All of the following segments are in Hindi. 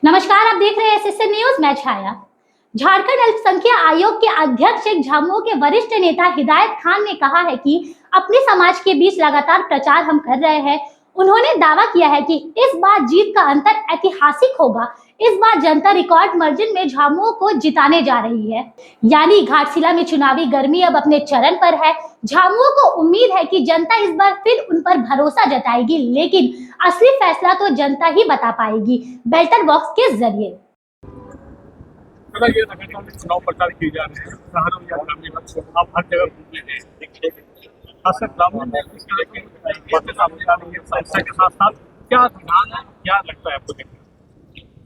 नमस्कार, आप देख रहे हैं एसएसएन न्यूज। मैं छाया। झारखंड अल्पसंख्यक आयोग के अध्यक्ष एक झामुमो के वरिष्ठ नेता हिदायत खान ने कहा है कि अपने समाज के बीच लगातार प्रचार हम कर रहे हैं। उन्होंने दावा किया है कि इस बार जीत का अंतर ऐतिहासिक होगा। इस बार जनता रिकॉर्ड मार्जिन में झामुमो को जिताने जा रही है। यानी घाटशिला में चुनावी गर्मी अब अपने चरम पर है। झामुमो को उम्मीद है कि जनता इस बार फिर उन पर भरोसा जताएगी, लेकिन असली फैसला तो जनता ही बता पाएगी बैलेट बॉक्स के जरिए। ये लगातार चुनाव प्रचार किए जा रहे हैं, शहरों या ग्रामीण आप हर जगह घूमते हैं, खासकर ग्रामीण में इस तरह की बातें सामने आ रही है। समस्या के साथ साथ क्या रुझान है, क्या लगता है आपको?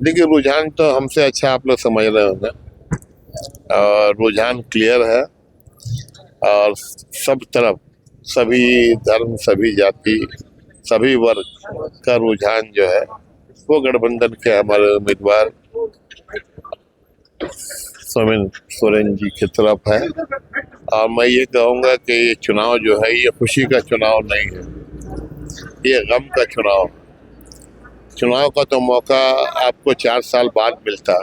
देखिए, रुझान तो हमसे अच्छा आप लोग समझ रहे होंगे और रुझान क्लियर है और सब तरफ सभी धर्म, सभी जाति, सभी वर्ग का रुझान जो है वो गठबंधन के हमारे उम्मीदवार सोमेन सोरेन जी की तरफ है। और मैं ये कहूँगा कि ये चुनाव जो है ये खुशी का चुनाव नहीं है, ये गम का चुनाव। चुनाव का तो मौका आपको 4 साल बाद मिलता।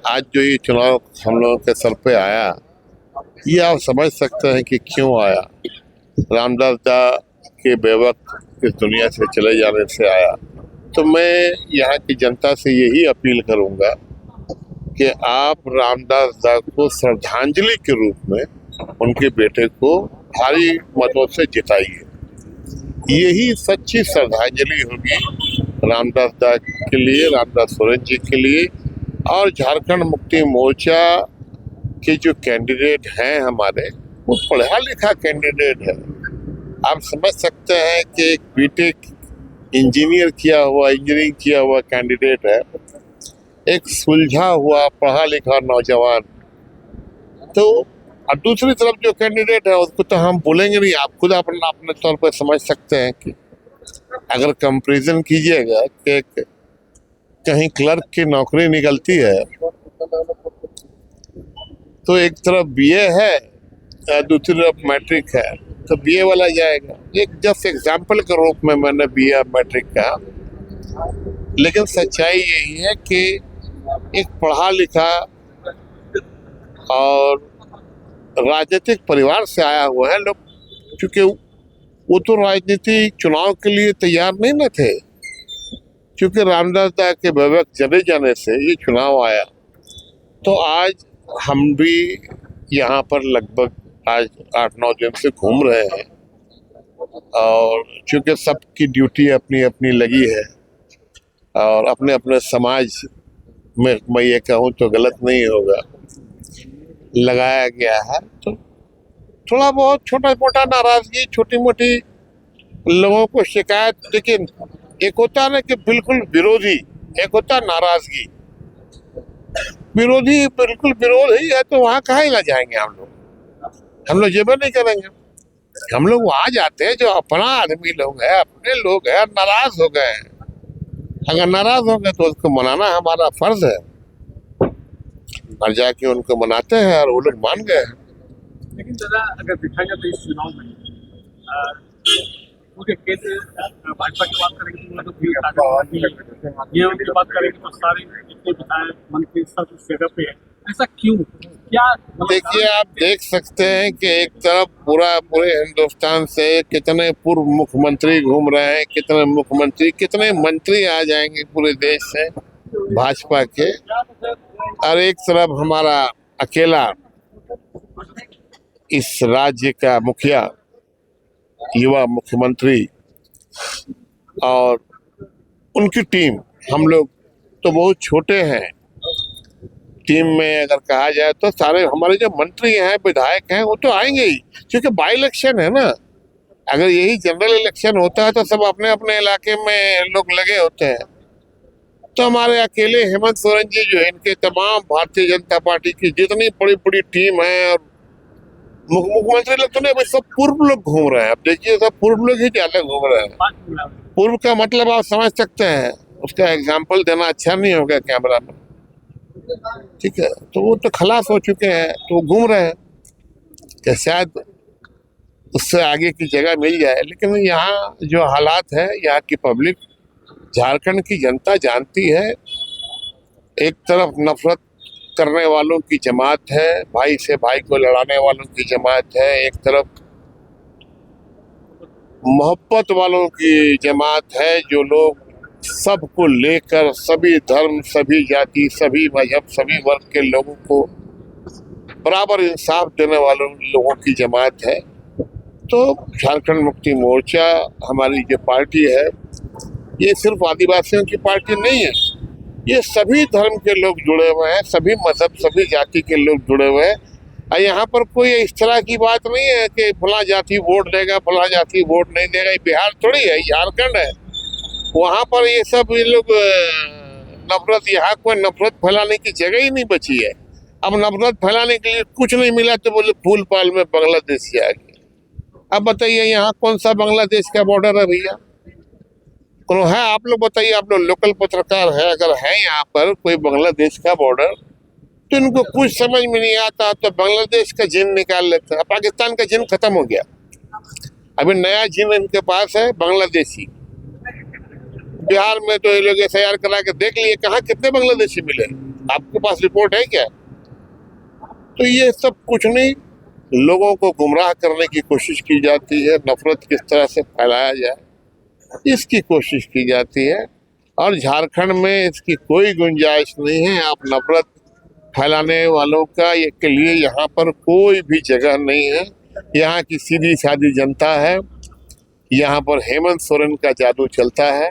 आज जो ये चुनाव हम लोगों के सर पे आया, ये आप समझ सकते हैं कि क्यों आया। रामदास दा के बेवक्त इस दुनिया से चले जाने से आया। तो मैं यहाँ की जनता से यही अपील करूँगा कि आप रामदास दा को श्रद्धांजलि के रूप में उनके बेटे को भारी मतों से जिताइए। यही सच्ची श्रद्धांजलि होगी रामदास दा के लिए, रामदास सोरेन जी के लिए। और झारखंड मुक्ति मोर्चा के जो कैंडिडेट हैं हमारे, वो पढ़ा लिखा कैंडिडेट है। आप समझ सकते हैं कि एक बीटेक इंजीनियरिंग किया हुआ कैंडिडेट है, एक सुलझा हुआ पढ़ा लिखा नौजवान। तो और दूसरी तरफ जो कैंडिडेट है उसको तो हम बोलेंगे नहीं, आप खुद अपने तौर पर समझ सकते हैं कि अगर कंपैरिजन कीजिएगा कि कहीं क्लर्क की नौकरी निकलती है तो एक तरफ बीए है, दूसरी तरफ मैट्रिक है, तो बीए वाला जाएगा। एक जस्ट एग्जाम्पल के रूप में मैंने बीए मैट्रिक कहा, लेकिन सच्चाई यही है कि एक पढ़ा लिखा और राजनीतिक परिवार से आया हुआ है लोग, क्योंकि वो तो राजनीति चुनाव के लिए तैयार नहीं न थे, क्योंकि रामदास दा के बेवक्त चले जाने से ये चुनाव आया। तो आज हम भी यहाँ पर लगभग आज 8-9 दिन से घूम रहे हैं और चूंकि सबकी ड्यूटी अपनी अपनी लगी है और अपने अपने समाज में, मैं ये कहूँ तो गलत नहीं होगा, लगाया गया है। तो थोड़ा बहुत छोटा मोटा नाराजगी, छोटी मोटी लोगों को शिकायत, लेकिन एक होता है ना कि बिल्कुल विरोधी, एक होता नाराजगी। विरोधी बिल्कुल विरोध ही है तो वहाँ कहाँ ला जाएंगे हम लोग जेबे नहीं करेंगे। हम लोग वहाँ जाते हैं जो अपना आदमी लोग है, अपने लोग है, नाराज हो गए हैं। अगर नाराज हो गए तो उसको मनाना हमारा फर्ज है और जाके उनको मनाते हैं और वो लोग मान गए हैं। लेकिन दादा, अगर देखा जाए तो इस चुनाव में पूरे केंद्र भाजपा की बात करेंगे तो ये उनकी बात करेंगे तो सारे जितने विधायक मंत्री सब इस जगह पे है। ऐसा क्यों, क्या? देखिए, आप देख सकते हैं कि एक तरफ पूरे हिंदुस्तान से कितने पूर्व मुख्यमंत्री घूम रहे हैं, कितने मंत्री आ जाएंगे पूरे देश से भाजपा के, और एक तरफ हमारा अकेला इस राज्य का मुखिया, युवा मुख्यमंत्री और उनकी टीम। हम लोग तो बहुत छोटे हैं टीम में, अगर कहा जाए तो सारे हमारे जो मंत्री हैं, विधायक हैं, वो तो आएंगे ही, क्योंकि बाई इलेक्शन है ना। अगर यही जनरल इलेक्शन होता है तो सब अपने अपने इलाके में लोग लगे होते हैं। तो हमारे अकेले हेमंत सोरेन जी जो है, इनके तमाम भारतीय जनता पार्टी की जितनी बड़ी बड़ी टीम है और मुख्यमंत्री लोग तो नहीं, सब पूर्व लोग घूम रहे हैं। अब देखिए, सब पूर्व लोग ही ज्यादा घूम रहे हैं। पूर्व का मतलब आप समझ सकते हैं, उसका एग्जाम्पल देना अच्छा नहीं होगा कैमरा में, ठीक है। तो वो तो खलास हो चुके हैं, तो वो घूम रहे हैं कि शायद उससे आगे की जगह मिल जाए। लेकिन यहाँ जो हालात है, यहाँ की पब्लिक, झारखंड की जनता जानती है एक तरफ नफरत करने वालों की जमात है, भाई से भाई को लड़ाने वालों की जमात है, एक तरफ मोहब्बत वालों की जमात है, जो लोग सबको लेकर सभी धर्म, सभी जाति, सभी मजहब, सभी वर्ग के लोगों को बराबर इंसाफ देने वालों लोगों की जमात है। तो झारखंड मुक्ति मोर्चा हमारी जो पार्टी है, ये सिर्फ आदिवासियों की पार्टी नहीं है, ये सभी धर्म के लोग जुड़े हुए हैं, सभी मजहब, सभी जाति के लोग जुड़े हुए हैं। और यहाँ पर कोई इस तरह की बात नहीं है कि फला जाति वोट देगा, फला जाति वोट नहीं देगा। ये बिहार थोड़ी है, झारखंड है। वहाँ पर ये सब ये लोग नफरत, यहाँ कोई नफरत फैलाने की जगह ही नहीं बची है। अब नफरत फैलाने के लिए कुछ नहीं मिला तो बोले फूल पाल में बांग्लादेश से आ गए। अब बताइए यहाँ कौन सा बांग्लादेश का बॉर्डर है भैया? कौन है? आप लोग बताइए, आप लोग लोकल पत्रकार है, अगर है यहाँ पर कोई बांग्लादेश का बॉर्डर तो इनको कुछ समझ में नहीं आता, तो बांग्लादेश का जिन निकाल लेते हैं। पाकिस्तान का जिन खत्म हो गया, अभी नया जिन इनके पास है बांग्लादेशी। बिहार में तो ये लोग SIR करा के देख लिए, कहाँ कितने बांग्लादेशी मिले, आपके पास रिपोर्ट है क्या? तो ये सब कुछ नहीं, लोगों को गुमराह करने की कोशिश की जाती है, नफरत किस तरह से फैलाया जाए इसकी कोशिश की जाती है। और झारखंड में इसकी कोई गुंजाइश नहीं है। आप नफरत फैलाने वालों का ये के लिए यहाँ पर कोई भी जगह नहीं है। यहाँ की सीधी सादी जनता है, यहाँ पर हेमंत सोरेन का जादू चलता है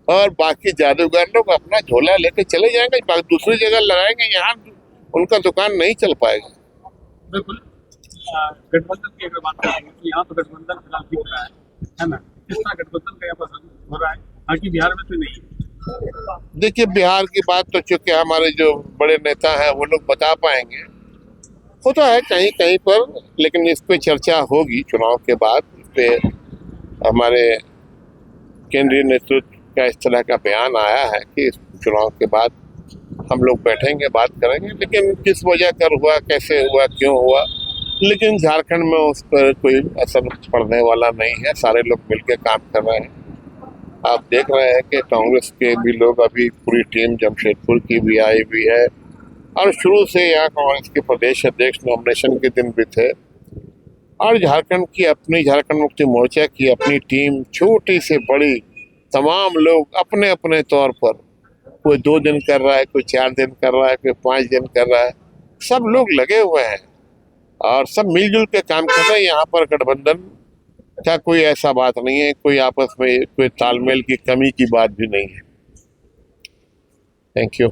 और बाकी जादूगर लोग अपना झोला लेके चले जाएंगे, दूसरी जगह लगाएंगे, यहाँ उनका दुकान नहीं चल पाएगा। बिल्कुल। गठबंधन की अगर बात करेंगे तो यहाँ तो गठबंधन फिलहाल दिख रहा है ना? किस तरह गठबंधन का यहाँ पर हो रहा है, हालांकि बिहार में तो नहीं है। देखिए, बिहार की बात तो चूंकि हमारे जो बड़े नेता हैं वो लोग बता पाएंगे, होता है कहीं कहीं पर, लेकिन इस पे चर्चा होगी चुनाव के बाद। इस पे हमारे केंद्रीय नेतृत्व का इस तरह का बयान आया है कि इस चुनाव के बाद हम लोग बैठेंगे, बात करेंगे, लेकिन किस वजह कर हुआ, कैसे हुआ, क्यों हुआ, लेकिन झारखंड में उस पर कोई असर पड़ने वाला नहीं है। सारे लोग मिलकर काम कर रहे हैं। आप देख रहे हैं कि कांग्रेस के भी लोग, अभी पूरी टीम जमशेदपुर की भी आई हुई है और शुरू से यहाँ कांग्रेस के प्रदेश अध्यक्ष नॉमिनेशन के दिन भी थे। और झारखंड की अपनी, झारखंड मुक्ति मोर्चा की अपनी टीम, छोटी से बड़ी, तमाम लोग अपने अपने तौर पर, कोई 2 दिन कर रहा है, कोई 4 दिन कर रहा है, कोई 5 दिन कर रहा है, सब लोग लगे हुए हैं और सब मिलजुल के काम कर रहे हैं। यहाँ पर गठबंधन का कोई ऐसा बात नहीं है, कोई आपस में कोई तालमेल की कमी की बात भी नहीं है। Thank you.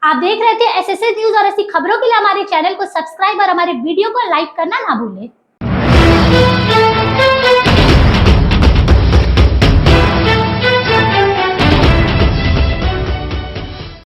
आप देख रहे थे SSA न्यूज और ऐसी खबरों के लिए हमारे चैनल को सब्सक्राइब और हमारे वीडियो को लाइक करना ना भूलें।